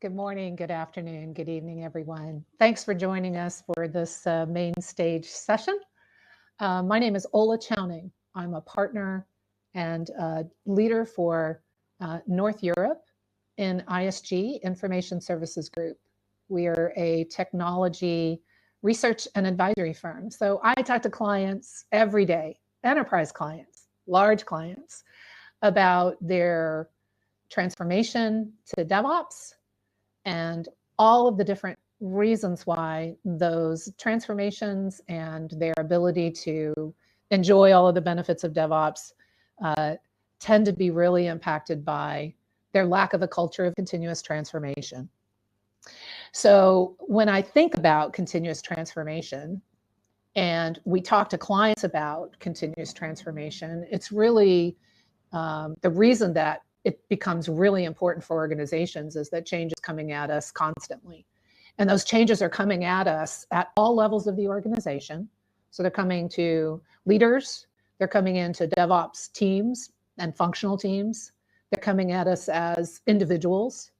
Good morning, good afternoon, good evening, everyone. Thanks for joining us for this main stage session. My name is Ola Chowning. I'm a partner and leader for North Europe in ISG, Information Services Group. We are a technology research and advisory firm. So I talk to clients every day, enterprise clients, large clients, about their transformation to DevOps and all of the different reasons why those transformations and their ability to enjoy all of the benefits of DevOps uh, tend to be really impacted by their lack of a culture of continuous transformation. So when I think about continuous transformation and we talk to clients about continuous transformation, it's really the reason that it becomes really important for organizations is that change is coming at us constantly. And those changes are coming at us at all levels of the organization. So they're coming to leaders, they're coming into DevOps teams and functional teams, they're coming at us as individuals,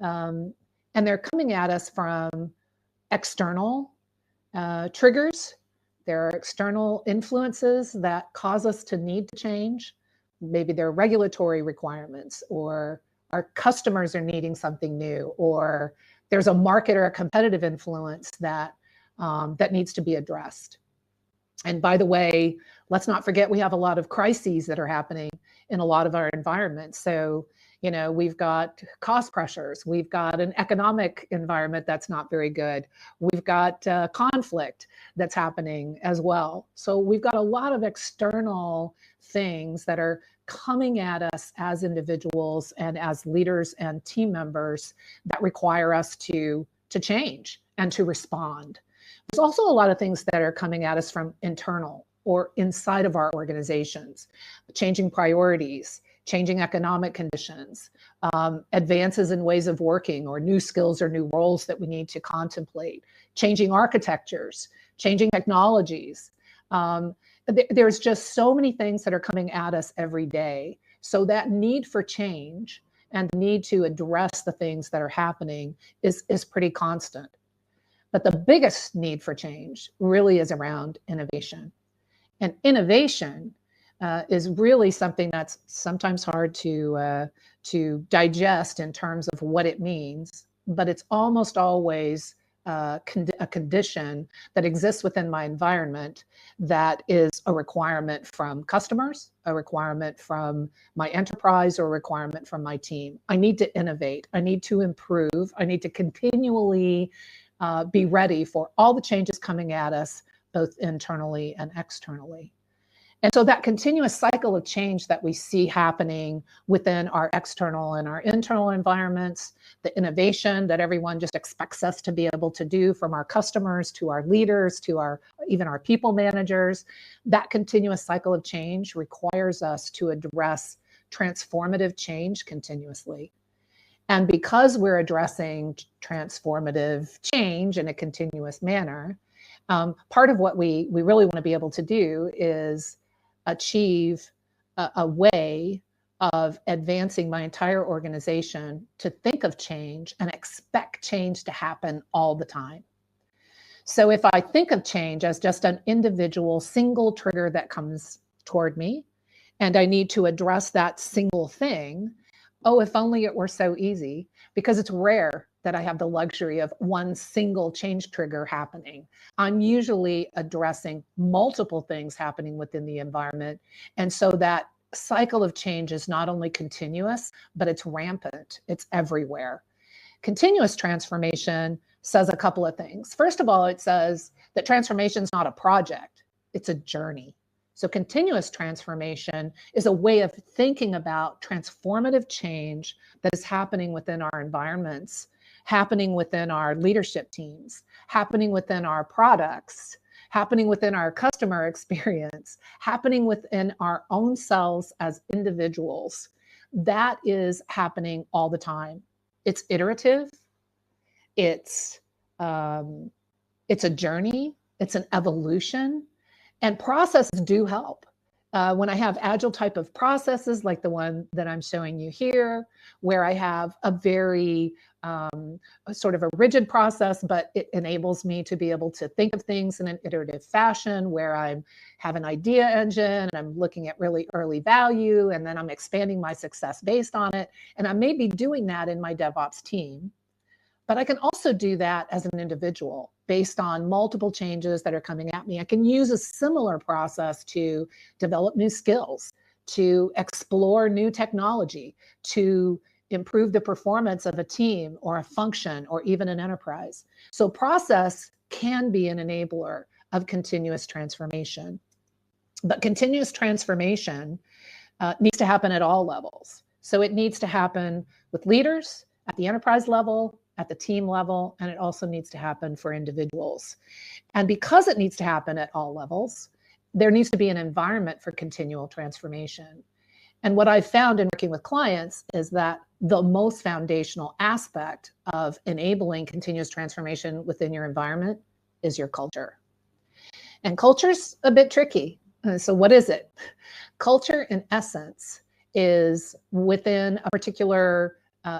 and they're coming at us from external triggers. There are external influences that cause us to need to change. Maybe there are regulatory requirements, or our customers are needing something new, or there's a market or a competitive influence that that needs to be addressed. And by the way, let's not forget we have a lot of crises that are happening in a lot of our environments. So, you know, we've got cost pressures, we've got an economic environment that's not very good, we've got conflict that's happening as well. So we've got a lot of external things that are coming at us as individuals and as leaders and team members that require us to change and to respond. There's also a lot of things that are coming at us from internal or inside of our organizations, changing priorities, changing economic conditions, advances in ways of working, or new skills or new roles that we need to contemplate, changing architectures, changing technologies. There's just so many things that are coming at us every day. So that need for change and the need to address the things that are happening is pretty constant. But the biggest need for change really is around innovation. And innovation is really something that's sometimes hard to digest in terms of what it means, but it's almost always a condition that exists within my environment that is a requirement from customers, a requirement from my enterprise, or a requirement from my team. I need to innovate. I need to improve. I need to continually be ready for all the changes coming at us, both internally and externally. And so that continuous cycle of change that we see happening within our external and our internal environments, the innovation that everyone just expects us to be able to do, from our customers to our leaders to even our people managers, that continuous cycle of change requires us to address transformative change continuously. And because we're addressing transformative change in a continuous manner, part of what we really want to be able to do is achieve a way of advancing my entire organization to think of change and expect change to happen all the time. So if I think of change as just an individual single trigger that comes toward me, and I need to address that single thing, oh, if only it were so easy, because it's rare that I have the luxury of one single change trigger happening. I'm usually addressing multiple things happening within the environment. And so that cycle of change is not only continuous, but it's rampant, it's everywhere. Continuous transformation says a couple of things. First of all, it says that transformation is not a project, it's a journey. So continuous transformation is a way of thinking about transformative change that is happening within our environments, happening within our leadership teams, happening within our products, happening within our customer experience, happening within our own selves as individuals. That is happening all the time. It's iterative. It's a journey. It's an evolution. And processes do help. When I have agile type of processes like the one that I'm showing you here, where I have a very sort of a rigid process, but it enables me to be able to think of things in an iterative fashion where I have an idea engine and I'm looking at really early value, and then I'm expanding my success based on it. And I may be doing that in my DevOps team, but I can also do that as an individual based on multiple changes that are coming at me. I can use a similar process to develop new skills, to explore new technology, to improve the performance of a team or a function or even an enterprise. So process can be an enabler of continuous transformation. But continuous transformation needs to happen at all levels. So it needs to happen with leaders at the enterprise level, at the team level, and it also needs to happen for individuals. And because it needs to happen at all levels, there needs to be an environment for continual transformation. And what I've found in working with clients is that the most foundational aspect of enabling continuous transformation within your environment is your culture. And culture's a bit tricky. So what is it? Culture, in essence, is within a particular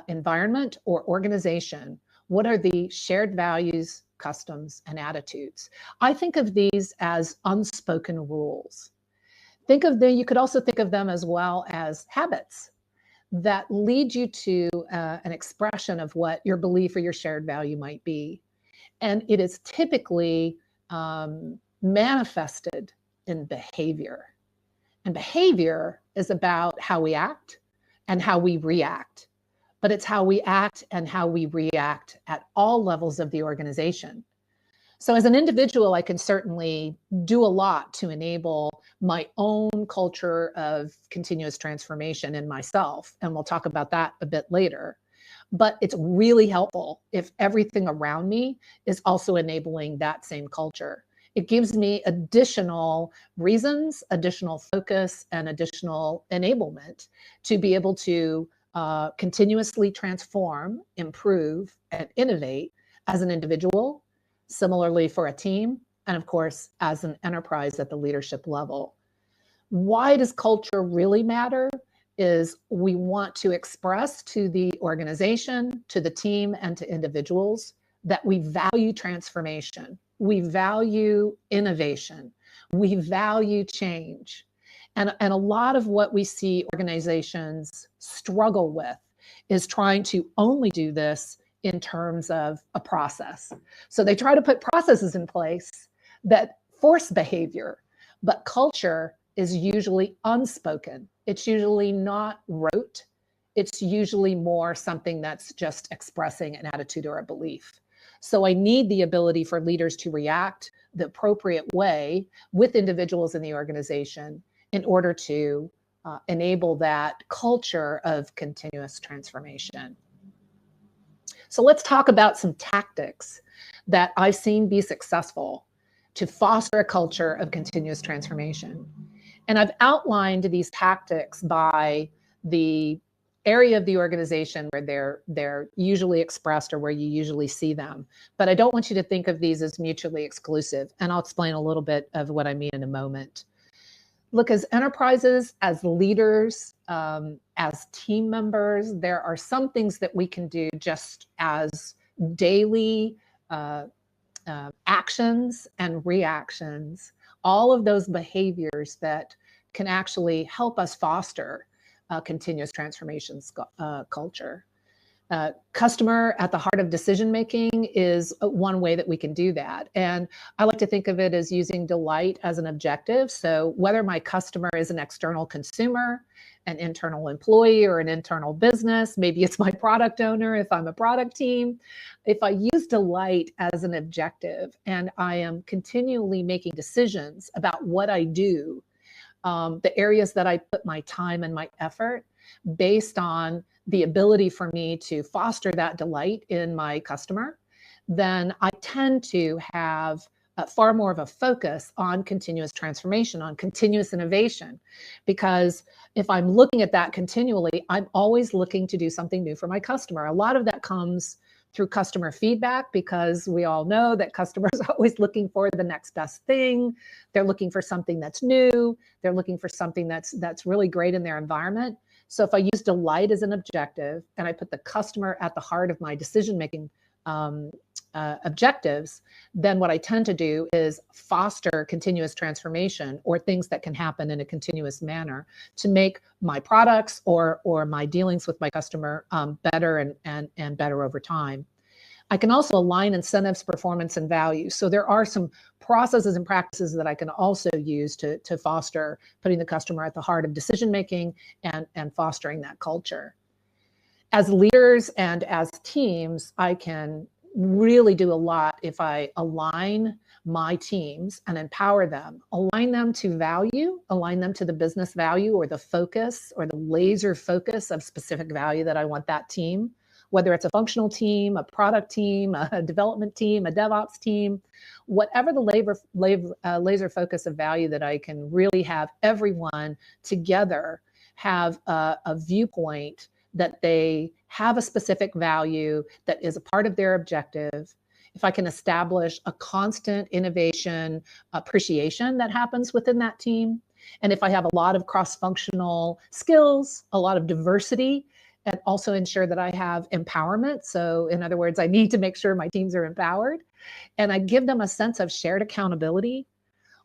environment or organization. What are the shared values, customs, and attitudes? I think of these as unspoken rules. You could also think of them as well as habits that lead you to an expression of what your belief or your shared value might be. And it is typically manifested in behavior. And behavior is about how we act and how we react. But it's how we act and how we react at all levels of the organization. So as an individual, I can certainly do a lot to enable my own culture of continuous transformation in myself. And we'll talk about that a bit later. But it's really helpful if everything around me is also enabling that same culture. It gives me additional reasons, additional focus, and additional enablement to be able to continuously transform, improve, and innovate as an individual, similarly for a team, and of course, as an enterprise at the leadership level. Why does culture really matter? Is we want to express to the organization, to the team, and to individuals that we value transformation, we value innovation, we value change. And a lot of what we see organizations struggle with is trying to only do this in terms of a process. So they try to put processes in place that force behavior, but culture is usually unspoken. It's usually not rote. It's usually more something that's just expressing an attitude or a belief. So I need the ability for leaders to react the appropriate way with individuals in the organization in order to enable that culture of continuous transformation. So let's talk about some tactics that I've seen be successful to foster a culture of continuous transformation. And I've outlined these tactics by the area of the organization where they're usually expressed or where you usually see them. But I don't want you to think of these as mutually exclusive. And I'll explain a little bit of what I mean in a moment. Look, as enterprises, as leaders, as team members, there are some things that we can do just as daily actions and reactions, all of those behaviors that can actually help us foster continuous transformation culture. Customer at the heart of decision making is one way that we can do that. And I like to think of it as using delight as an objective. So whether my customer is an external consumer, an internal employee, or an internal business, maybe it's my product owner if I'm a product team, if I use delight as an objective and I am continually making decisions about what I do, the areas that I put my time and my effort based on the ability for me to foster that delight in my customer, then I tend to have far more of a focus on continuous transformation, on continuous innovation. Because if I'm looking at that continually, I'm always looking to do something new for my customer. A lot of that comes through customer feedback, because we all know that customers are always looking for the next best thing. They're looking for something that's new. They're looking for something that's really great in their environment. So if I use delight as an objective and I put the customer at the heart of my decision-making objectives, then what I tend to do is foster continuous transformation, or things that can happen in a continuous manner to make my products or my dealings with my customer better and better over time. I can also align incentives, performance, and value. So there are some processes and practices that I can also use to foster putting the customer at the heart of decision making and fostering that culture. As leaders and as teams, I can really do a lot if I align my teams and empower them, align them to value, align them to the business value or the focus or the laser focus of specific value that I want that team, whether it's a functional team, a product team, a development team, a DevOps team, whatever the laser focus of value that I can really have everyone together have a viewpoint that they have a specific value that is a part of their objective. If I can establish a constant innovation appreciation that happens within that team, and if I have a lot of cross-functional skills, a lot of diversity, and also ensure that I have empowerment. So in other words, I need to make sure my teams are empowered, and I give them a sense of shared accountability.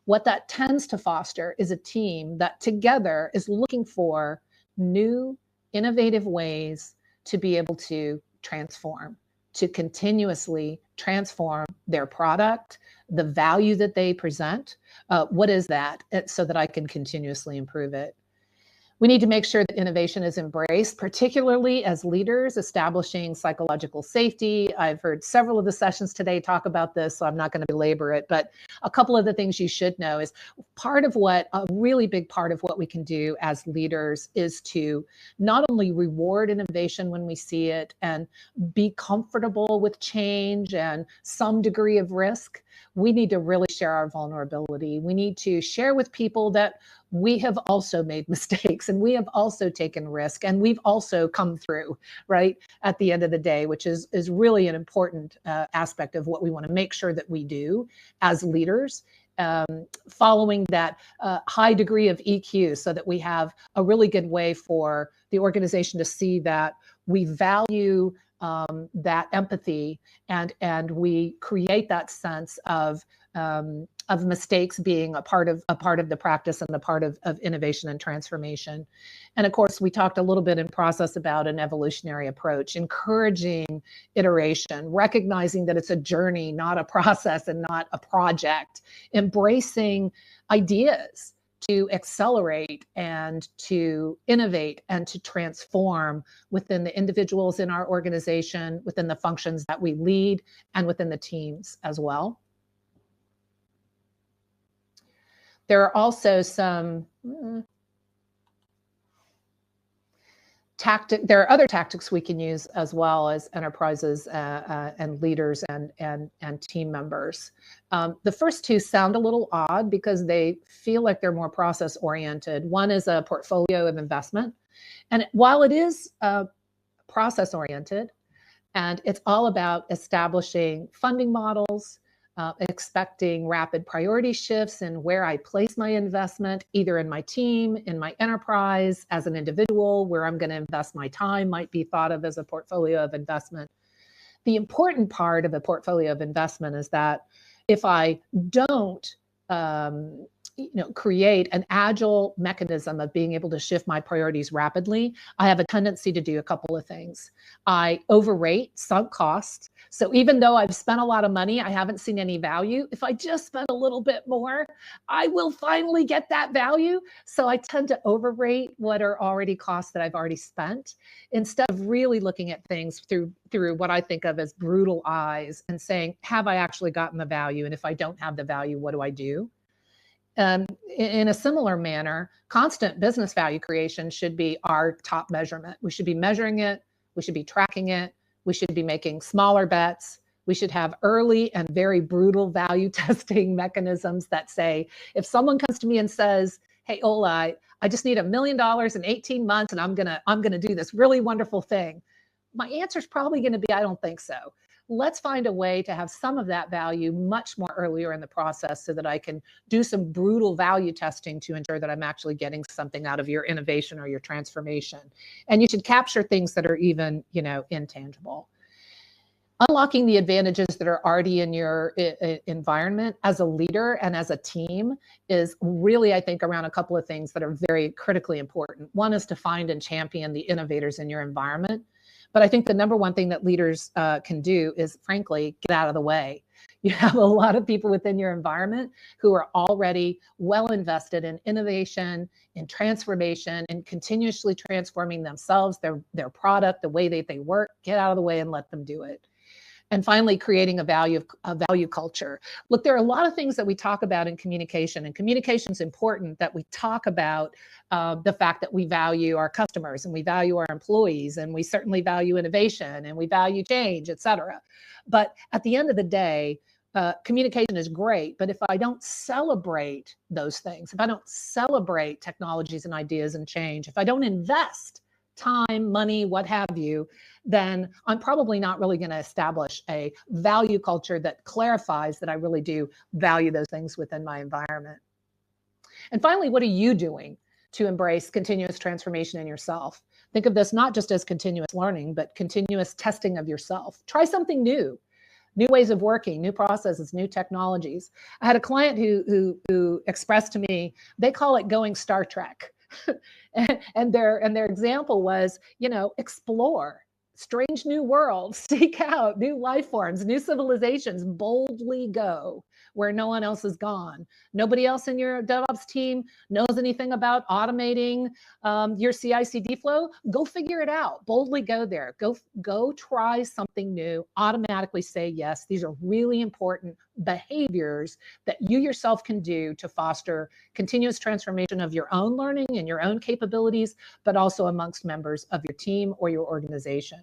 What that tends to foster is a team that together is looking for new, innovative ways to be able to transform, to continuously transform their product, the value that they present. What is that? So that I can continuously improve it. We need to make sure that innovation is embraced, particularly as leaders, establishing psychological safety. I've heard several of the sessions today talk about this, so I'm not going to belabor it, but a couple of the things you should know is a really big part of what we can do as leaders is to not only reward innovation when we see it and be comfortable with change and some degree of risk. We need to really share our vulnerability. We need to share with people that we have also made mistakes and we have also taken risk and we've also come through, right, at the end of the day, which is really an important aspect of what we want to make sure that we do as leaders, following that high degree of EQ so that we have a really good way for the organization to see that we value that empathy and we create that sense of mistakes being a part of the practice and the part of innovation and transformation. And of course, we talked a little bit in process about an evolutionary approach, encouraging iteration, recognizing that it's a journey, not a process and not a project, embracing ideas to accelerate and to innovate and to transform within the individuals in our organization, within the functions that we lead, and within the teams as well. There are also some there are other tactics we can use as well as enterprises and leaders and team members. The first two sound a little odd because they feel like they're more process oriented. One is a portfolio of investment. And while it is process oriented and it's all about establishing funding models, expecting rapid priority shifts in where I place my investment, either in my team, in my enterprise, as an individual, where I'm going to invest my time might be thought of as a portfolio of investment. The important part of a portfolio of investment is that if I don't create an agile mechanism of being able to shift my priorities rapidly, I have a tendency to do a couple of things. I overrate sunk cost. So even though I've spent a lot of money, I haven't seen any value. If I just spend a little bit more, I will finally get that value. So I tend to overrate what are already costs that I've already spent, instead of really looking at things through what I think of as brutal eyes and saying, have I actually gotten the value? And if I don't have the value, what do I do? In a similar manner, constant business value creation should be our top measurement. We should be measuring it. We should be tracking it. We should be making smaller bets. We should have early and very brutal value testing mechanisms that say, if someone comes to me and says, hey, Ola, I just need $1 million in 18 months and I'm gonna do this really wonderful thing, my answer is probably going to be, I don't think so. let's find a way to have some of that value much more earlier in the process so that I can do some brutal value testing to ensure that I'm actually getting something out of your innovation or your transformation. And you should capture things that are even, intangible. Unlocking the advantages that are already in your environment as a leader and as a team is really, I think, around a couple of things that are very critically important. One is to find and champion the innovators in your environment. But I think the number one thing that leaders can do is, frankly, get out of the way. You have a lot of people within your environment who are already well invested in innovation, in transformation, and continuously transforming themselves, their product, the way that they work. Get out of the way and let them do it. And finally, creating a value culture. Look, there are a lot of things that we talk about in communication, and communication is important that we talk about the fact that we value our customers and we value our employees and we certainly value innovation and we value change, et cetera. But at the end of the day, communication is great, but if I don't celebrate those things, if I don't celebrate technologies and ideas and change, if I don't invest time, money, what have you, then I'm probably not really going to establish a value culture that clarifies that I really do value those things within my environment. And finally, what are you doing to embrace continuous transformation in yourself? Think of this not just as continuous learning, but continuous testing of yourself. Try something new ways of working, new processes, new technologies. I had a client who expressed to me, they call it going Star Trek. and their example was, explore strange new worlds, seek out new life forms, new civilizations, boldly go where no one else has gone. Nobody else in your DevOps team knows anything about automating your CI/CD flow. Go figure it out. Boldly go there. Go try something new. Automatically say yes. These are really important behaviors that you yourself can do to foster continuous transformation of your own learning and your own capabilities, but also amongst members of your team or your organization.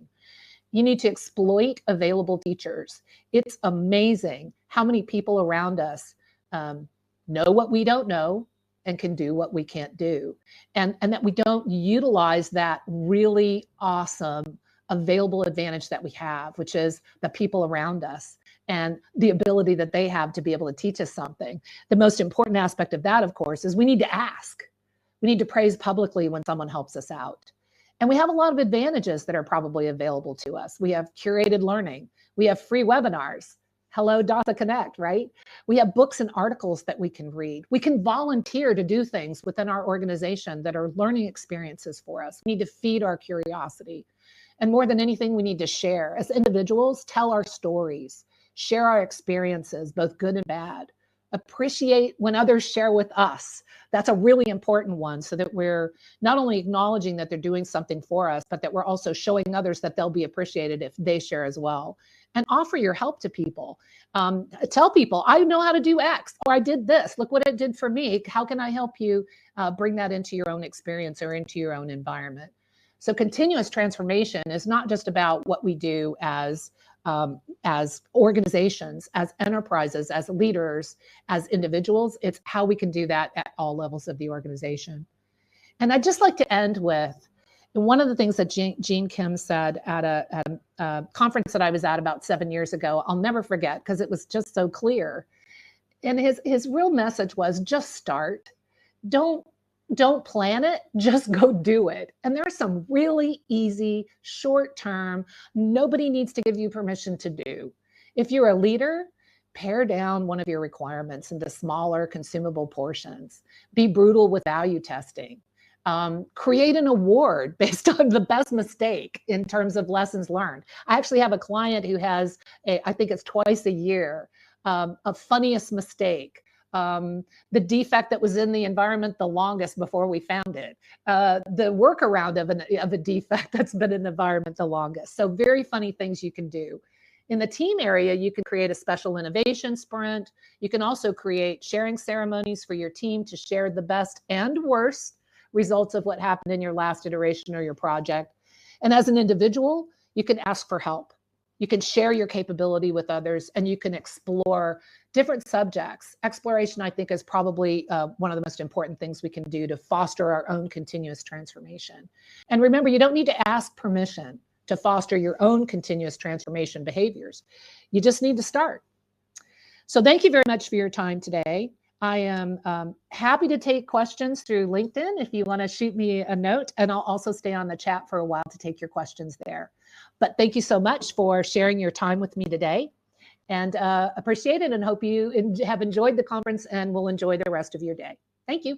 You need to exploit available teachers. It's amazing how many people around us know what we don't know and can do what we can't do. And that we don't utilize that really awesome available advantage that we have, which is the people around us and the ability that they have to be able to teach us something. The most important aspect of that, of course, is we need to ask. We need to praise publicly when someone helps us out. And we have a lot of advantages that are probably available to us. We have curated learning. We have free webinars. Hello, DASA Connect, right? We have books and articles that we can read. We can volunteer to do things within our organization that are learning experiences for us. We need to feed our curiosity. And more than anything, we need to share. As individuals, tell our stories, share our experiences, both good and bad. Appreciate when others share with us. That's a really important one, so that we're not only acknowledging that they're doing something for us, but that we're also showing others that they'll be appreciated if they share as well. And offer your help to people. Tell people, I know how to do X, or I did this. Look what it did for me. How can I help you bring that into your own experience or into your own environment? So continuous transformation is not just about what we do as organizations, as enterprises, as leaders, as individuals. It's how we can do that at all levels of the organization. And I'd just like to end with one of the things that Gene Kim said at a conference that I was at about 7 years ago. I'll never forget, because it was just so clear. And his real message was, just start. Don't plan it, just go do it. And there are some really easy, short-term, nobody needs to give you permission to do. If you're a leader, pare down one of your requirements into smaller, consumable portions. Be brutal with value testing. Create an award based on the best mistake in terms of lessons learned. I actually have a client who has, I think it's twice a year, a funniest mistake. The defect that was in the environment the longest before we found it, the workaround of a defect that's been in the environment the longest. So very funny things you can do. In the team area, you can create a special innovation sprint. You can also create sharing ceremonies for your team to share the best and worst results of what happened in your last iteration or your project. And as an individual, you can ask for help. You can share your capability with others, and you can explore different subjects. Exploration, I think, is probably one of the most important things we can do to foster our own continuous transformation. And remember, you don't need to ask permission to foster your own continuous transformation behaviors. You just need to start. So thank you very much for your time today. I am happy to take questions through LinkedIn if you want to shoot me a note, and I'll also stay on the chat for a while to take your questions there. But thank you so much for sharing your time with me today, and appreciate it, and hope you have enjoyed the conference and will enjoy the rest of your day. Thank you.